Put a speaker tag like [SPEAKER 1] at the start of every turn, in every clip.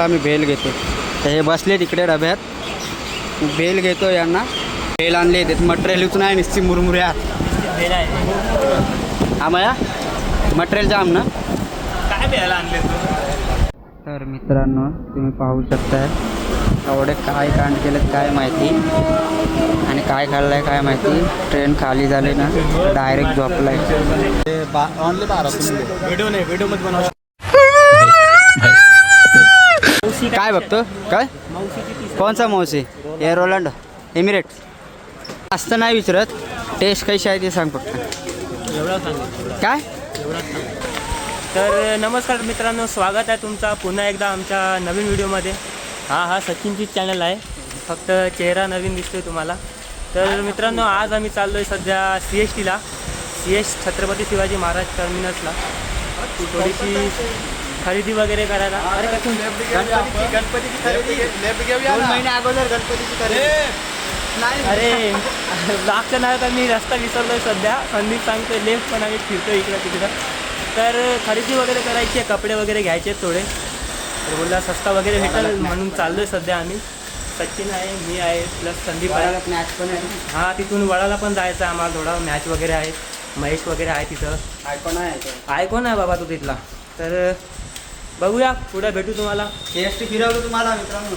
[SPEAKER 1] आम्ही भेल घेतो. तर हे बसले तिकडे डब्यात. भेल घेतो यांना. भेल आणले ते मटेरियलच नाही निश्चित मुरमुऱ्या
[SPEAKER 2] भेल आहे.
[SPEAKER 1] हा माया मटेरियल जाम ना.
[SPEAKER 2] काय भेल आणले तू?
[SPEAKER 1] तर मित्रांनो तुम्ही पाहू शकताय एवढे काय कांड केलेत काय माहिती आणि काय खाल्लंय काय माहिती. ट्रेन खाली झाली ना डायरेक्ट झोपलाय.
[SPEAKER 2] व्हिडिओ नाही व्हिडिओ मध्ये बनवू.
[SPEAKER 1] काय बघतो काय कोणचा मावशी एअर रोलंड एमिरेट्स जास्त नाही विचारत. टेस्ट कशी आहे ते सांग फक्त.
[SPEAKER 2] एवढा सांगितलं
[SPEAKER 1] काय
[SPEAKER 2] एवढा सांग. तर नमस्कार मित्रांनो, स्वागत आहे तुमचा पुन्हा एकदा आमच्या नवीन व्हिडिओमध्ये. हा सचिनची चॅनल आहे, फक्त चेहरा नवीन दिसतोय तुम्हाला. तर मित्रांनो आज आम्ही चाललो आहे सध्या CSTला, छत्रपती शिवाजी महाराज टर्मिनसला थोडीशी खरेदी वगैरे करायला. गणपतीची खरेदी 2 महिने अगोदर गणपतीची खरेदी. अरे मागच्या नाही तर मी रस्ता विसरलो आहे सध्या. संदीप सांगतोय लेफ्ट पण आम्ही फिरतो इकडं तिकडं. तर खरेदी वगैरे करायची आहे, कपडे वगैरे घ्यायचे आहेत थोडे. तर बोलला सस्ता वगैरे भेटेल म्हणून चाललो आहे सध्या आम्ही. सचिन आहे, मी आहे, प्लस संदीप आहे.
[SPEAKER 1] मॅच पण आहे.
[SPEAKER 2] हां तिथून वडाला पण जायचं आहे आम्हाला. थोडा मॅच वगैरे आहे, महेश वगैरे आहे तिथं. आयकॉन आहे बाबा तो तिथला. तर बघूया पुढे भेटू तुम्हाला.
[SPEAKER 1] CST फिरवलं तुम्हाला मित्रांनो.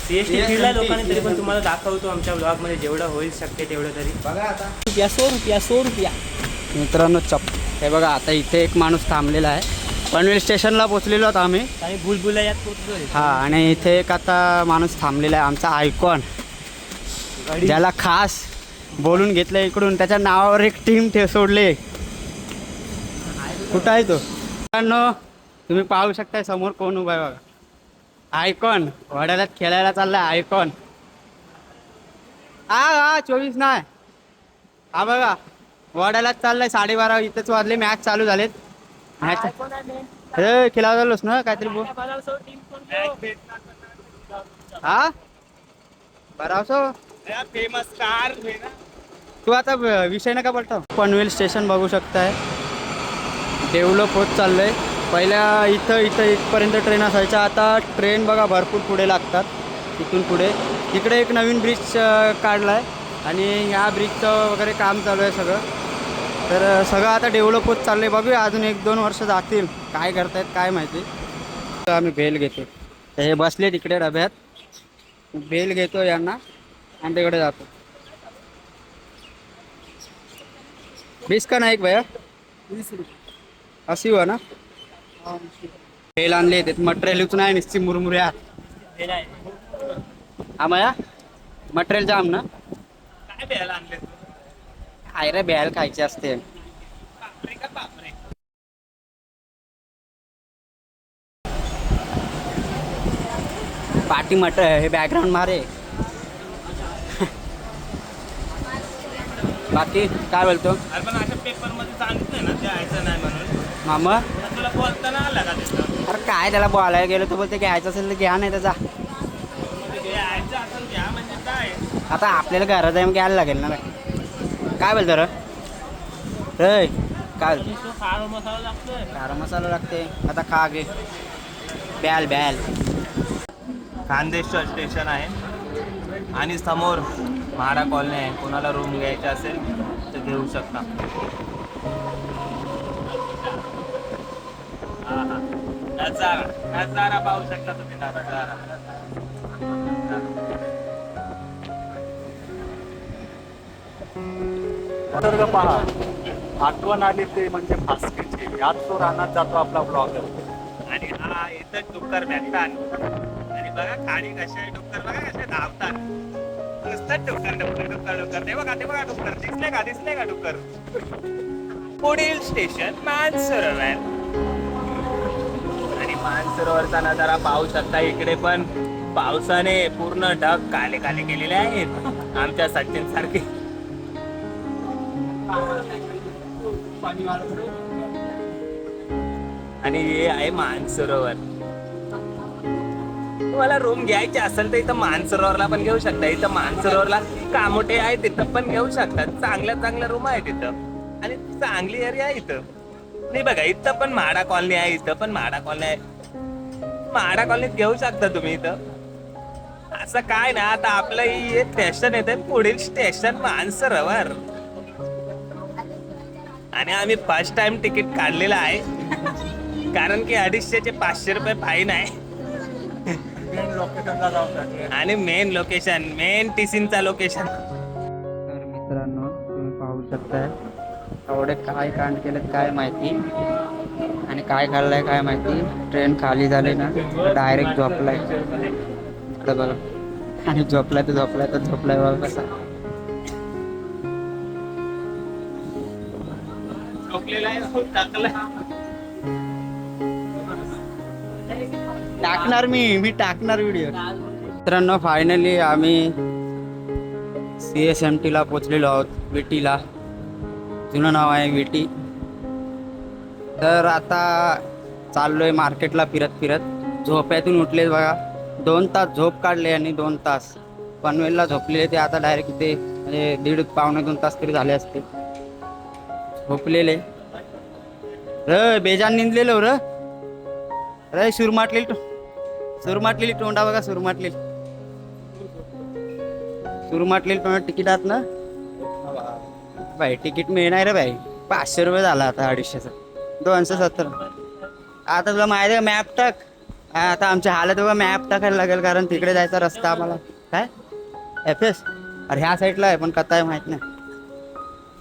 [SPEAKER 2] CST फिरला लोकांनी तरी पण तुम्हाला दाखवतो आमच्या ब्लॉगमध्ये जेवढं होईल शक्य तेवढं तरी.
[SPEAKER 1] बघा आता
[SPEAKER 2] ₹100
[SPEAKER 1] मित्रांनो हे बघा आता इथे एक माणूस थांबलेला आहे. पनवेल स्टेशनला पोचलेलो आहोत आम्ही.
[SPEAKER 2] आणि भुलभुलैयात पोहोचलोय.
[SPEAKER 1] हां आणि इथे एक आता माणूस थांबलेला आहे आमचा आयकॉन, ज्याला खास बोलून घेतलं इकडून. त्याच्या नावावर एक टीम सोडले. कुठं आहे तो मित्रांनो? तुम्ही पाहू शकताय समोर कोण उभा आहे बघा. आयकॉन वड्याला खेळायला चाललाय आयकॉन. हा 24 नाही हा बघा वड्यालाच चाललाय. 12:30 इथेच वाजले. मॅच चालू झालेत. मॅच खेळायला चाललोस ना काहीतरी बोल. हा बरावसो
[SPEAKER 2] फेमस कार.
[SPEAKER 1] तू आता विषय नका बोलतो. पनवेल स्टेशन बघू शकताय डेव्हलप होत चाललंय. पहिल्या इथं इथपर्यंत ट्रेन असायच्या. आता ट्रेन बघा भरपूर पुढे लागतात. इथून पुढे इकडे एक नवीन ब्रिज काढला आहे आणि ह्या ब्रिजचं वगैरे काम चालू आहे सगळं. तर सगळं आता डेव्हलप होत चाललं आहे. बघूया अजून 1-2 वर्ष जातील. काय करतायत काय माहिती. आम्ही भेल घेतो. तर हे बसले तिकडे डब्यात. भेल घेतो यांना आणि तिकडे जातो. 20 का नाही भैया 20 अशी हो ना. भेल आणले ते मटेरियलच नाही निश्चित मुरमुऱ्या हा माया मटेरियल जाम ना.
[SPEAKER 2] काय भेल आणले तू?
[SPEAKER 1] काय रे भेल खायची असते. पाठी हे बॅकग्राऊंड मारे. बाकी काय बोलतो?
[SPEAKER 2] अरे पण अशा पेपर मध्ये सांगितलंय ना द्यायचं नाही म्हणून.
[SPEAKER 1] मामा
[SPEAKER 2] तुला बोलताना आला का तिथं?
[SPEAKER 1] अरे काय त्याला बोलायला गेलो तर बोलते घ्यायचं असेल तर घ्या नाही त्याचा.
[SPEAKER 2] द्यायचं असेल घ्या म्हणजे काय.
[SPEAKER 1] आता आपल्याला घरात जाऊन घ्यायला लागेल ना. काय बोलतो रे काय
[SPEAKER 2] खारा मसाला लागतोय.
[SPEAKER 1] खारा मसाला लागते. आता खा गे बॅल
[SPEAKER 2] खानदेश्वर स्टेशन आहे आणि समोर म्हाडा कॉलनी आहे. कोणाला रूम घ्यायचा असेल तर घेऊ शकता. नजारा पाहू शकता तुम्ही.
[SPEAKER 3] निसर्ग पहा, आठवण आली ते म्हणजे भास्करची. यात तो रानात जातो आपला ब्लॉगर.
[SPEAKER 2] आणि हा इथं डुक्कर भेटतात. आणि बघा खाली कसे डुक्कर बघा कसे धावतात. नुसतं डुक्कर ते बघा डुक्कर दिसले का डुक्कर. पुढील स्टेशन मानसरोवर. आणि मानसरोवरचा नजारा पाहू शकता. इकडे पण पावसाने पूर्ण ढग काले केलेले आहेत आमच्या सचिन सारखे. आणि हे आहे मानसरोवर. तुम्हाला रूम घ्यायचे असेल तर इथं मानसरोवरला पण घेऊ शकता. इथं मानसरोवरला कामोटे आहे तिथं पण घेऊ शकतात. चांगल्या रूम आहे तिथं आणि चांगली एरिया आहे इथं. नाही बघा इथं पण म्हाडा कॉलनी आहे. इथं पण म्हाडा कॉलनी आहे.
[SPEAKER 4] माडा कॉलनीत घेऊ शकता तुम्ही इथं. असं काय ना, आता आपलं हे स्टेशन येते, पुढील स्टेशन मानसरोवर. आणि आम्ही फर्स्ट टाइम तिकीट काढलेलं आहे, कारण की 250चे 500 रुपये फाईन आहे.
[SPEAKER 3] मेन लोकेशनला जाऊसाठी.
[SPEAKER 4] आणि मेन लोकेशन, मेन टिसिनचा लोकेशन.
[SPEAKER 1] तर मित्रांनो तुम्ही पाहू शकताय एवढे काय कांड केलेत काय माहिती आणि काय खाल्लंय काय माहिती. ट्रेन खाली झाली ना डायरेक्ट झोपलाय इकडे बघा. आणि झोपलाय तर झोपलाय बघा कसा. टाकणार मी टाकणार व्हिडिओ. मित्रांनो फायनली आम्ही CSMT ला पोचलेलो आहोत, विटीला. जुनं नाव आहे विटी. तर आता चाललोय मार्केटला फिरत फिरत. झोप्यातून उठले बघा, 2 तास झोप काढले आणि 2 तास पनवेलला झोपलेले. ते आता डायरेक्ट इथे म्हणजे 1.5-2 तास तरी झाले असते झोपलेले. बेजान निंदलेलो रे सुरमाटलेली तोंडा बघा. सुरमाटलेली तोंड तिकीटात ना भाई. तिकीट मिळणार रे भाई. 500 रुपये झाला आता 250चा. 270. आता तुला माहिती आहे मॅप टाक. आता आमची हालत बघा, मॅप टाकायला लागेल कारण तिकडे जायचा रस्ता आम्हाला काय FS. अरे ह्या साईडला आहे पण कथा आहे माहित नाही.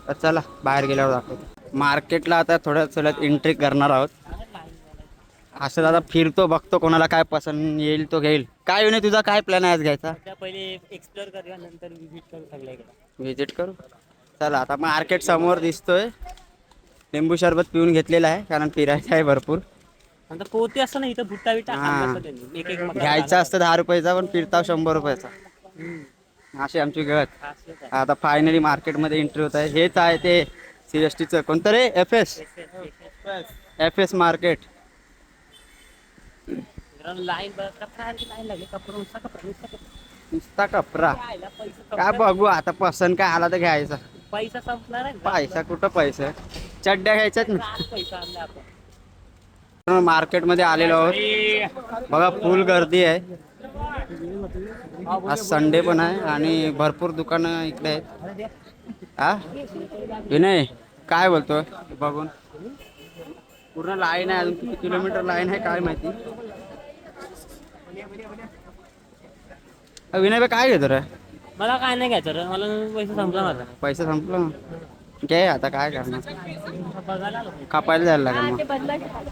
[SPEAKER 1] तर चला बाहेर गेल्यावर दाखवतो. मार्केटला आता थोड्या चलत एंट्री करणार आहोत. असं दादा फिरतो बघतो कोणाला काय पसंत येईल तो घेईल. काय येऊ तुझा काय प्लॅन आहे आज घ्यायचा?
[SPEAKER 2] पहिले एक्सप्लोर करूया, नंतर विजिट करू सगळ्याकडे.
[SPEAKER 1] व्हिजिट करू. चला आता मार्केट समोर दिसतोय. लिंबू सरबत पिऊन घेतलेला आहे कारण फिरायचं आहे भरपूर.
[SPEAKER 2] नंतर पोते असतं ना इथं, भुट्टा बिट्टा एक
[SPEAKER 1] घ्यायचं असतं 10 रुपयाचा पण फिरताव 100 रुपयाचा. अशी आमची गत. आता फायनली मार्केटमध्ये एंट्री होत आहे. हेच आहे ते CSTचं कोणतं रे FS मार्केट.
[SPEAKER 2] लाईन लागली,
[SPEAKER 1] नुसता कपरा. काय बघू आता पसंत काय आला तर घ्यायचा.
[SPEAKER 2] पैसा संपणार आहे.
[SPEAKER 1] पैसा कुठं पैसा, चड्ड्या घ्यायच्यात ना.
[SPEAKER 2] पैसा आणला आपण.
[SPEAKER 1] मार्केटमध्ये आलेलो आहोत बघा. फुल गर्दी आहे. आज संडे पण आहे आणि भरपूर दुकानं इकडे आहेत. हा विनय काय बोलतोय बघून. पूर्ण लाईन आहे, अजून किती किलोमीटर लाईन आहे काय माहिती. विनय भाई काय घेतो रे?
[SPEAKER 2] मला काय नाही घ्यायचं रे, मला पैसा संपला माझा.
[SPEAKER 1] पैसा संपला घे आता काय करणार.
[SPEAKER 2] बघायला
[SPEAKER 1] कापायला जायला लागेल मग.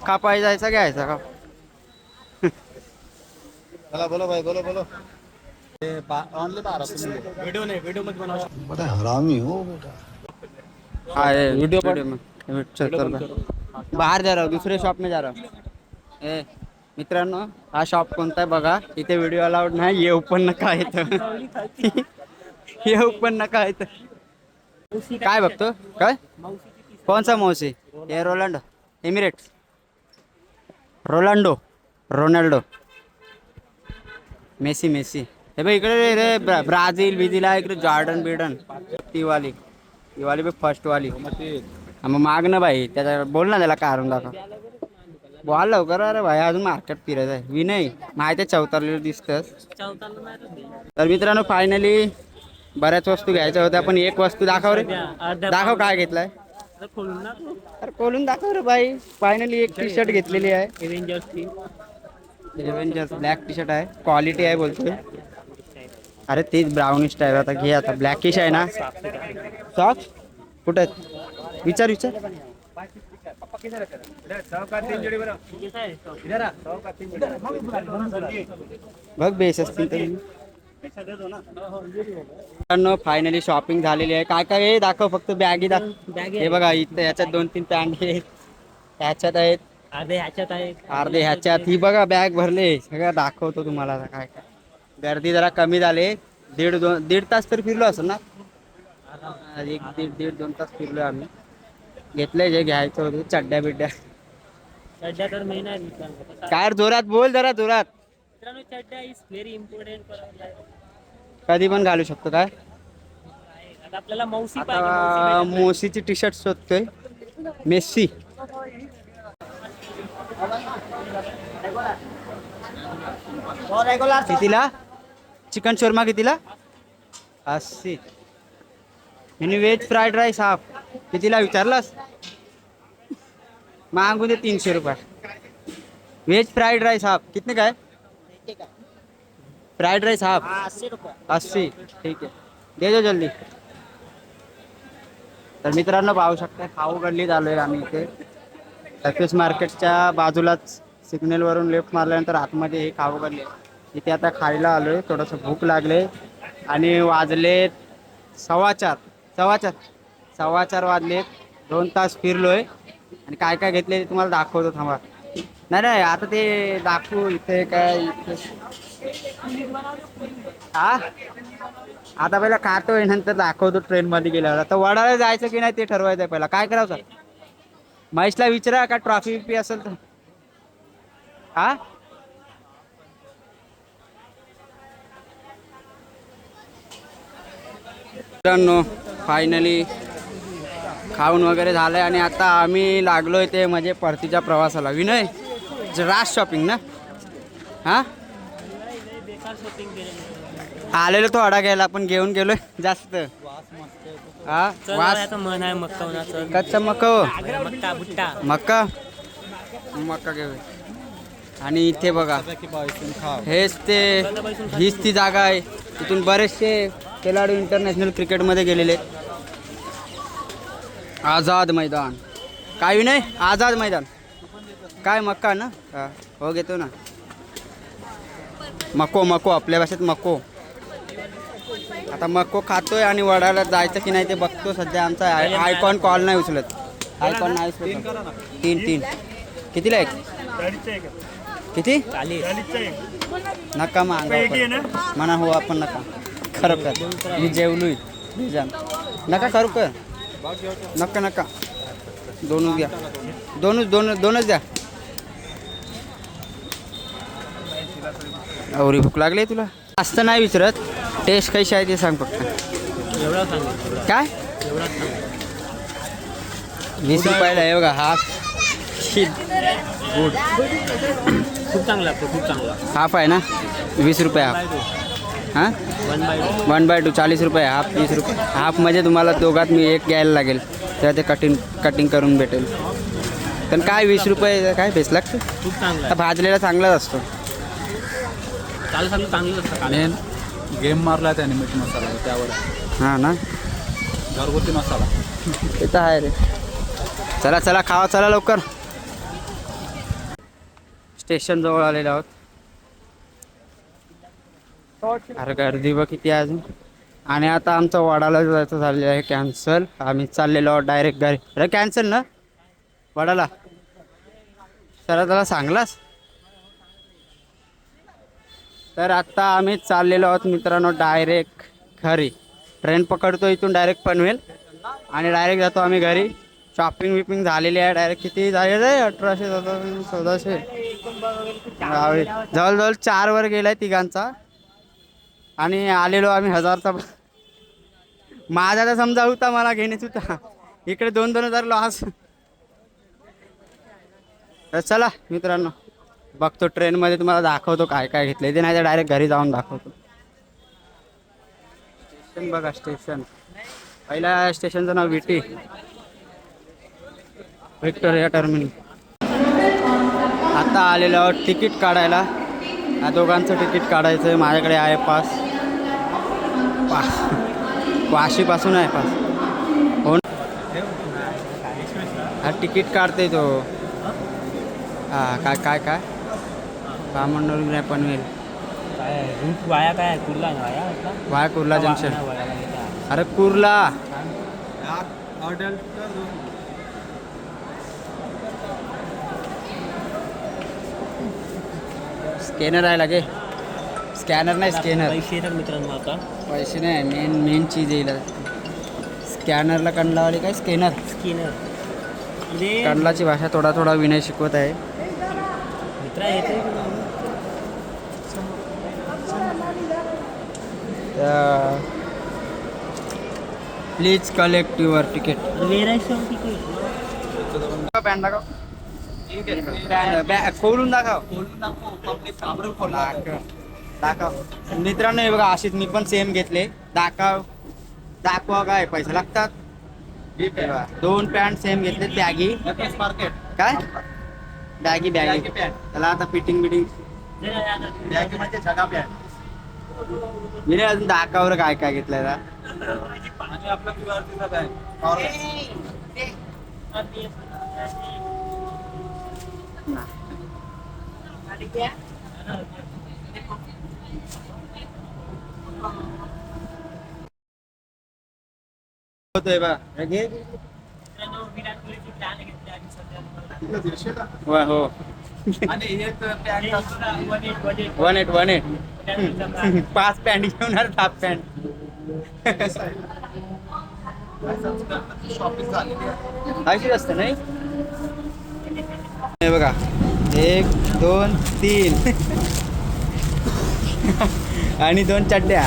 [SPEAKER 1] कापायला जायचा घ्यायचा का?
[SPEAKER 3] चला बोलो भाई बोलो. ऑनली 12 व्हिडिओ नाही, व्हिडिओ मध्ये बनवा.
[SPEAKER 5] बड़ा हरामी हो बेटा.
[SPEAKER 1] वीडियो बाहेर जा रहा हूँ, दुसरे शॉप में जा रहा हूँ. मित्रांनो हा शॉप कोणता आहे बघा. इथे व्हिडिओ अलाउड नाही. येऊ पण नका इथं. येऊ पण नका इथं. काय बघतो काय? कोणसा मौसी? हे रोनाल्डो एमिरेट्स. Ronaldo Messi. हे बघ इकडे रे ब्राझील बिझीला इकडे जॉर्डन ती वाली बघ फर्स्ट वाली. मग माग ना भाई त्याचा बोल ना त्याला कारण दाखव. बोल लवकर. अरे भाई अजून मार्केट फिरायचं आहे. विनय माहिती आहे चौतारलेलं दिसतंच. तर मित्रांनो फायनली बऱ्याच वस्तू घ्यायच्या होत्या पण एक वस्तू दाखव रे. दाखव काय घेतलाय. अरे खोलून दाखव रे भाई. फायनली एक टी शर्ट घेतलेली आहे. एव्हेंजर्स ब्लॅक टी शर्ट आहे. क्वालिटी आहे बोलतोय. अरे तीच ब्राउनिश टाईप. आता घे आता. ब्लॅकिश आहे ना सॉक्स कुठे आहेत? विचार बघ बेस असतील तरी. फायनली शॉपिंग झालेली आहे. काय काय दाखव फक्त. बॅगी दाखव. हे बघा इथं याच्यात 2-3 पॅन्ट आहेत. ह्याच्यात आहेत अर्धे ह्याच्यात. ही बघा बॅग भरले. सगळं दाखवतो तुम्हाला आता काय काय. गर्दी जरा कमी झाली. दीड तास तरी फिरलो असं ना. 1-1.5-2 तास फिरलो आम्ही. घेतलंय जे घ्यायचं होतं. चड्ड्या बिड्ड्या
[SPEAKER 2] तर मेन आहे.
[SPEAKER 1] काय जोरात बोल जरा जोरात.
[SPEAKER 2] मित्रांनो चड्डा इज व्हेरी इम्पॉर्टंट.
[SPEAKER 1] कधी पण घालू शकतो काय.
[SPEAKER 2] आता आपल्याला मौसी
[SPEAKER 1] आता मोसीची टी शर्ट शोधतोय. मेस्सी कितीला चिकन शोरमा कितीला 80 आणि व्हेज फ्राईड राईस हाफ कितीला विचारलास मागून दे 300 रुपये व्हेज फ्राईड राईस हाफ कितने काय फ्राइड राइस हाफ 80 ठीक आहे दे दो जल्दी तर मित्रांनो पाहू शकता खाऊ गल्लीत आलोय आम्ही इथे सर्फेस मार्केटच्या बाजूलाच सिग्नलवरून लेफ्ट मारल्यानंतर आतमध्ये हे खाऊ गल्ली आहे इथे आता खायला आलोय थोडंसं भूक लागले आणि वाजले 4:15 वाजलेत 2 तास फिरलोय आणि काय काय घेतले ते तुम्हाला दाखवतो थांबा नाही आता ते दाखवू इथे काय इथे हा आता पहिला खातोय नंतर दाखवतो ट्रेन मध्ये गेल्यावर आता वडाळा जायचं की नाही ते ठरवायचं पहिला काय करायचं महेशला विचारा का ट्रॉफी बिफी असेल तर हा मित्रांनो फायनली खाऊन वगैरे झालंय आणि आता आम्ही लागलोय ते म्हणजे परतीच्या प्रवासाला विनय रास शॉपिंग ना हा आलेलो तो अडा घ्यायला आपण घेऊन गेलोय जास्त हा वास
[SPEAKER 2] मन आहे मक्का उन्हाचं
[SPEAKER 1] कच्चा मका
[SPEAKER 2] मक्का बुट्टा
[SPEAKER 1] मक्का घेऊ आणि इथे बघा हेच ते हीच ती जागा आहे तिथून बरेचसे खेळाडू इंटरनॅशनल क्रिकेटमध्ये गेलेले आझाद मैदान काय नाही आझाद मैदान काय मक्का ना हा हो घेतो ना मको आपल्या भाषेत मको आता मको खातोय आणि वडाला जायचं की नाही ते बघतो सध्या आमचा आयकॉन कॉल नाही उचलत आयकॉन नाही उचलत 3 कितीला एक किती नका म्हणा हो आपण नका खरोखर मी जेवलोय नका खरोखर नका दोनच द्या दोनच द्या एवढी भूक लागली तुला जास्त नाही विचारत टेस्ट कशी आहे ते सांग फक्त काय 20 रुपयाला आहे बघा हाफ गुड
[SPEAKER 2] खूप चांगला खूप चांगला
[SPEAKER 1] हाफ आहे ना 20 रुपये हाफ हां 1/2 40 रुपये हाफ 30 रुपये हाफ म्हणजे तुम्हाला दोघात मी एक घ्यायला लागेल तेव्हा ते कटिंग करून भेटेल पण काय 20 रुपये काय बेस लागतं
[SPEAKER 2] खूप चांगला
[SPEAKER 1] भाजलेला चांगलाच असतो
[SPEAKER 2] चांगलं असतं
[SPEAKER 3] गेम मारला त्याने मीठ मसाला त्यावर
[SPEAKER 1] हां ना
[SPEAKER 3] घरगुती मसाला
[SPEAKER 1] ते तर आहे रे चला खावा चला लवकर स्टेशन जवळ आलेलो आहोत अरे गर्दी बघ किती आहे अजून आणि आता आमचं वडाला जायचं झालेलं आहे कॅन्सल आम्ही चाललेलो आहोत डायरेक्ट घरी अरे कॅन्सल ना वडाला सर त्याला सांगलास तर आता आम्ही चाललेलो आहोत मित्रांनो डायरेक्ट घरी ट्रेन पकडतो इथून डायरेक्ट पनवेल आणि डायरेक्ट जातो आम्ही घरी शॉपिंग विपिंग झालेली आहे डायरेक्ट किती झालेलं आहे 1800 1400 जवळजवळ 4 वर गेलाय तिघांचा आणि आलेलो आम्ही 1000चा माझा तर समजा होता मला घेण्याच होता इकडे 2,000 लॉस तर चला मित्रांनो बघतो ट्रेनमध्ये तुम्हाला दाखवतो काय काय घेतलं ते नाही तर डायरेक्ट घरी जाऊन दाखवतो स्टेशन बघा स्टेशन पहिल्या स्टेशनचं नाव विटी व्हिक्टोरिया टर्मिनल आता आलेलो आहोत तिकीट काढायला या दोघांचं तिकीट काढायचं आहे माझ्याकडे आहे पास वाशीपासून आहे पास हो हा तिकीट काढते तो हां काय बामणडोली पनवेल
[SPEAKER 2] वाया काय कुर्ला
[SPEAKER 1] वाया कुर्ला जंक्शन अरे कुर्ला स्कॅनर आहे लागे स्कॅनर नाही स्कॅनर
[SPEAKER 2] पैसे येतात मित्रांनो आता
[SPEAKER 1] पैसे नाही मेन चीज येईल स्कॅनरला कंडलावाली काय स्कॅनर
[SPEAKER 2] म्हणजे
[SPEAKER 1] कंडलाची भाषा थोडा विनय शिकवत आहे
[SPEAKER 2] मित्र येते
[SPEAKER 1] please collect your ticket
[SPEAKER 2] ticket
[SPEAKER 1] pan खोलून दाखव दाखव मित्रांनो. हे बघा अशीच मी पण सेम घेतले. दाखवा काय पैसे लागतात. हे बघा, 2 पॅन्ट सेम घेतले बॅगी. काय बॅगी त्याला आता फिटिंग बिटिंग
[SPEAKER 3] म्हणजे जगा पॅन्ट
[SPEAKER 1] मी नाही अजून दाखवावर काय काय घेतलंय ना.
[SPEAKER 3] आणि आपला QRT बॅग
[SPEAKER 1] होतोय बघा. हे घे. हो
[SPEAKER 3] आणि एक पॅन्ट
[SPEAKER 1] 1-8 5 पॅन्ट घेऊन 7 पॅन्ट.
[SPEAKER 3] शॉपिंग झालेली आहे.
[SPEAKER 1] अशीच असते नाही. हे बघा 1 2 3 आणि 2 चड्ड्या.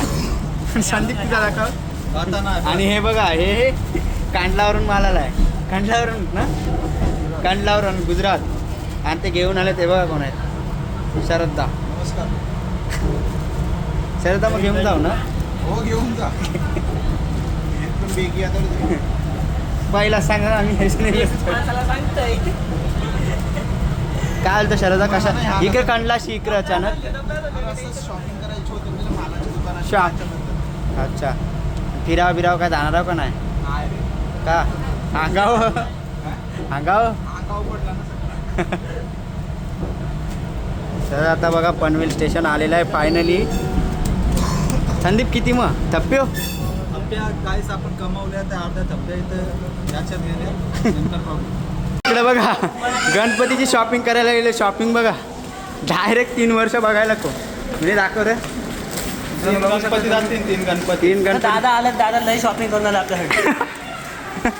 [SPEAKER 1] संदीप तिचा दाखव.
[SPEAKER 3] आता ना
[SPEAKER 1] आणि हे बघा हे कांडलावरून मालाला आहे. कांडलावरून ना कांडलावरून गुजरात. आणि ते घेऊन आले ते बघा कोण आहेत. शरदा.
[SPEAKER 3] नमस्कार.
[SPEAKER 1] शरदा मग घेऊन जाऊ ना.
[SPEAKER 3] हो घेऊन जा. एकदम बेगी आता
[SPEAKER 1] पहिला सांगा आम्ही हेच नाही घेतो. काय आलं तर शरदा कशा इकडे कांडला इकडे अचानक
[SPEAKER 3] शॉपिंग करायची होती म्हणजे मालाच्या दुकानात.
[SPEAKER 1] शॉप. अच्छा फिराव काय जाणार आहो का नाही का. अंगाव
[SPEAKER 3] अंगाव पडला ना.
[SPEAKER 1] तर आता बघा पनवेल स्टेशन आलेलं आहे फायनली. संदीप किती मग थप्प्यो.
[SPEAKER 3] आपल्या काहीच आपण कमावल्या त्या अर्ध्या थप्प्या इथं याच्यात गेल्या नंतर बघू.
[SPEAKER 1] इकडे बघा गणपतीची शॉपिंग करायला गेले. शॉपिंग बघा डायरेक्ट 3 वर्ष बघायला को म्हणजे दाखव रे.
[SPEAKER 3] गणपती जातील 3 गणपती.
[SPEAKER 1] 3 गणपती.
[SPEAKER 2] दादा आलं, दादा लय शॉपिंग करून आला आपल्यासाठी.